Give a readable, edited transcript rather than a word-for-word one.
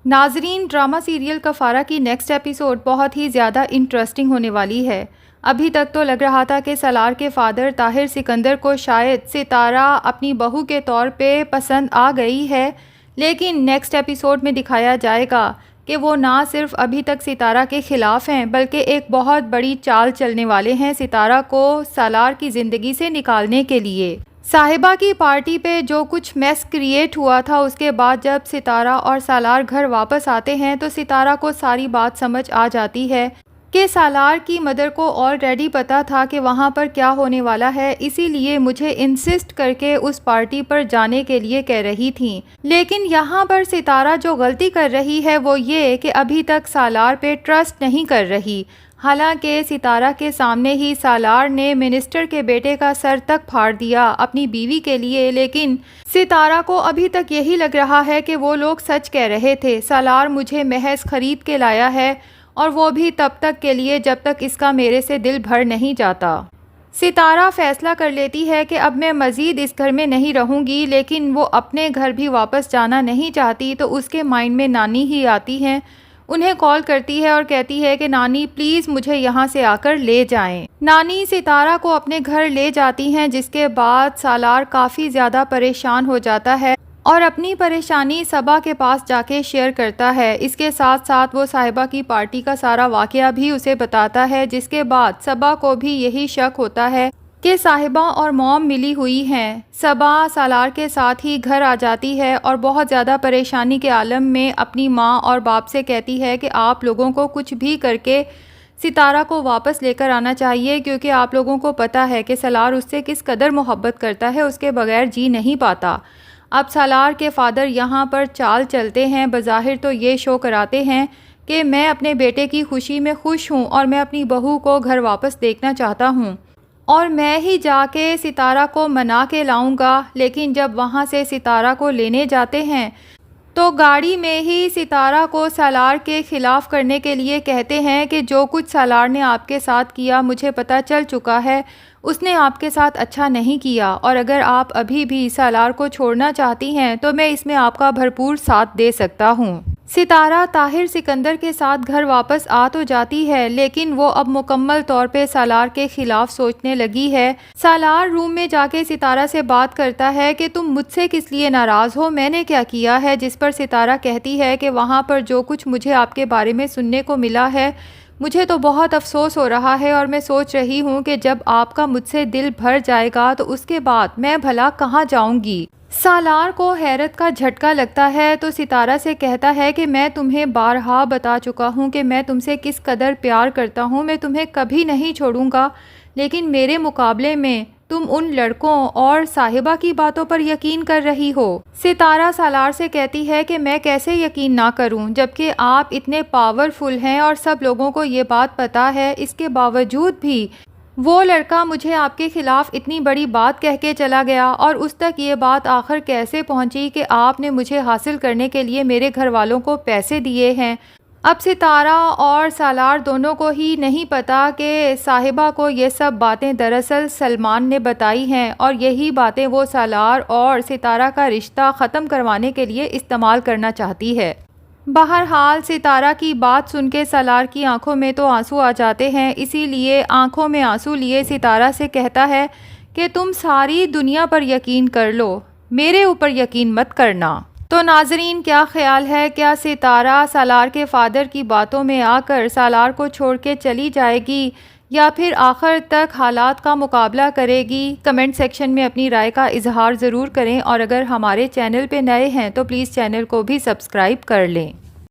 ناظرین، drama serial کفارہ کی نیکسٹ ایپیسوڈ بہت ہی زیادہ انٹرسٹنگ ہونے والی ہے۔ ابھی تک تو لگ رہا تھا کہ سالار کے فادر طاہر سکندر کو شاید ستارہ اپنی بہو کے طور پہ پسند آ گئی ہے، لیکن نیکسٹ ایپیسوڈ میں دکھایا جائے گا کہ وہ نہ صرف ابھی تک ستارہ کے خلاف ہیں بلکہ ایک بہت بڑی چال چلنے والے ہیں ستارہ کو سالار کی زندگی سے نکالنے کے لیے۔ صاحبہ کی پارٹی پہ جو کچھ میس کریٹ ہوا تھا، اس کے بعد جب ستارہ اور سالار گھر واپس آتے ہیں تو ستارہ کو ساری بات سمجھ آ جاتی ہے کہ سالار کی مدر کو آلریڈی پتا تھا کہ وہاں پر کیا ہونے والا ہے، اسی لیے مجھے انسسٹ کر کے اس پارٹی پر جانے کے لیے کہہ رہی تھیں۔ لیکن یہاں پر ستارہ جو غلطی کر رہی ہے وہ یہ کہ ابھی تک سالار پہ ٹرسٹ نہیں کر رہی، حالانکہ ستارہ کے سامنے ہی سالار نے منسٹر کے بیٹے کا سر تک پھاڑ دیا اپنی بیوی کے لیے، لیکن ستارہ کو ابھی تک یہی لگ رہا ہے کہ وہ لوگ سچ کہہ رہے تھے، سالار مجھے محض خرید کے لایا ہے اور وہ بھی تب تک کے لیے جب تک اس کا میرے سے دل بھر نہیں جاتا۔ ستارہ فیصلہ کر لیتی ہے کہ اب میں مزید اس گھر میں نہیں رہوں گی، لیکن وہ اپنے گھر بھی واپس جانا نہیں چاہتی تو اس کے مائنڈ میں نانی ہی آتی ہیں، انہیں کال کرتی ہے اور کہتی ہے کہ نانی پلیز مجھے یہاں سے آ کر لے جائیں۔ نانی ستارہ کو اپنے گھر لے جاتی ہیں، جس کے بعد سالار کافی زیادہ پریشان ہو جاتا ہے اور اپنی پریشانی صبا کے پاس جا کے شیئر کرتا ہے۔ اس کے ساتھ ساتھ وہ صاحبہ کی پارٹی کا سارا واقعہ بھی اسے بتاتا ہے، جس کے بعد صبا کو بھی یہی شک ہوتا ہے کہ صاحبہ اور موم ملی ہوئی ہیں۔ صبا سالار کے ساتھ ہی گھر آ جاتی ہے اور بہت زیادہ پریشانی کے عالم میں اپنی ماں اور باپ سے کہتی ہے کہ آپ لوگوں کو کچھ بھی کر کے ستارہ کو واپس لے کر آنا چاہیے، کیونکہ آپ لوگوں کو پتہ ہے کہ سالار اس سے کس قدر محبت کرتا ہے، اس کے بغیر جی نہیں پاتا۔ اب سالار کے فادر یہاں پر چال چلتے ہیں، بظاہر تو یہ شو کراتے ہیں کہ میں اپنے بیٹے کی خوشی میں خوش ہوں اور میں اپنی بہو کو گھر واپس دیکھنا چاہتا ہوں اور میں ہی جا کے ستارہ کو منا کے لاؤں گا، لیکن جب وہاں سے ستارہ کو لینے جاتے ہیں تو گاڑی میں ہی ستارہ کو سالار کے خلاف کرنے کے لیے کہتے ہیں کہ جو کچھ سالار نے آپ کے ساتھ کیا مجھے پتہ چل چکا ہے، اس نے آپ کے ساتھ اچھا نہیں کیا، اور اگر آپ ابھی بھی سالار کو چھوڑنا چاہتی ہیں تو میں اس میں آپ کا بھرپور ساتھ دے سکتا ہوں۔ ستارہ طاہر سکندر کے ساتھ گھر واپس آ تو جاتی ہے، لیکن وہ اب مکمل طور پہ سالار کے خلاف سوچنے لگی ہے۔ سالار روم میں جا کے ستارہ سے بات کرتا ہے کہ تم مجھ سے کس لیے ناراض ہو، میں نے کیا کیا ہے، جس پر ستارہ کہتی ہے کہ وہاں پر جو کچھ مجھے آپ کے بارے میں سننے کو ملا ہے مجھے تو بہت افسوس ہو رہا ہے، اور میں سوچ رہی ہوں کہ جب آپ کا مجھ سے دل بھر جائے گا تو اس کے بعد میں بھلا کہاں جاؤں گی۔ سالار کو حیرت کا جھٹکا لگتا ہے تو ستارہ سے کہتا ہے کہ میں تمہیں بارہا بتا چکا ہوں کہ میں تم سے کس قدر پیار کرتا ہوں، میں تمہیں کبھی نہیں چھوڑوں گا، لیکن میرے مقابلے میں تم ان لڑکوں اور صاحبہ کی باتوں پر یقین کر رہی ہو۔ ستارہ سالار سے کہتی ہے کہ میں کیسے یقین نہ کروں جبکہ آپ اتنے پاورفل ہیں اور سب لوگوں کو یہ بات پتہ ہے، اس کے باوجود بھی وہ لڑکا مجھے آپ کے خلاف اتنی بڑی بات کہہ کے چلا گیا، اور اس تک یہ بات آخر کیسے پہنچی کہ آپ نے مجھے حاصل کرنے کے لیے میرے گھر والوں کو پیسے دیے ہیں۔ اب ستارہ اور سالار دونوں کو ہی نہیں پتا کہ صاحبہ کو یہ سب باتیں دراصل سلمان نے بتائی ہیں، اور یہی باتیں وہ سالار اور ستارہ کا رشتہ ختم کروانے کے لیے استعمال کرنا چاہتی ہے۔ بہرحال ستارہ کی بات سن کے سالار کی آنکھوں میں تو آنسو آ جاتے ہیں، اسی لیے آنکھوں میں آنسو لیے ستارہ سے کہتا ہے کہ تم ساری دنیا پر یقین کر لو، میرے اوپر یقین مت کرنا۔ تو ناظرین، کیا خیال ہے، کیا ستارہ سالار کے فادر کی باتوں میں آ کر سالار کو چھوڑ کے چلی جائے گی یا پھر آخر تک حالات کا مقابلہ کرے گی؟ کمنٹ سیکشن میں اپنی رائے کا اظہار ضرور کریں، اور اگر ہمارے چینل پہ نئے ہیں تو پلیز چینل کو بھی سبسکرائب کر لیں۔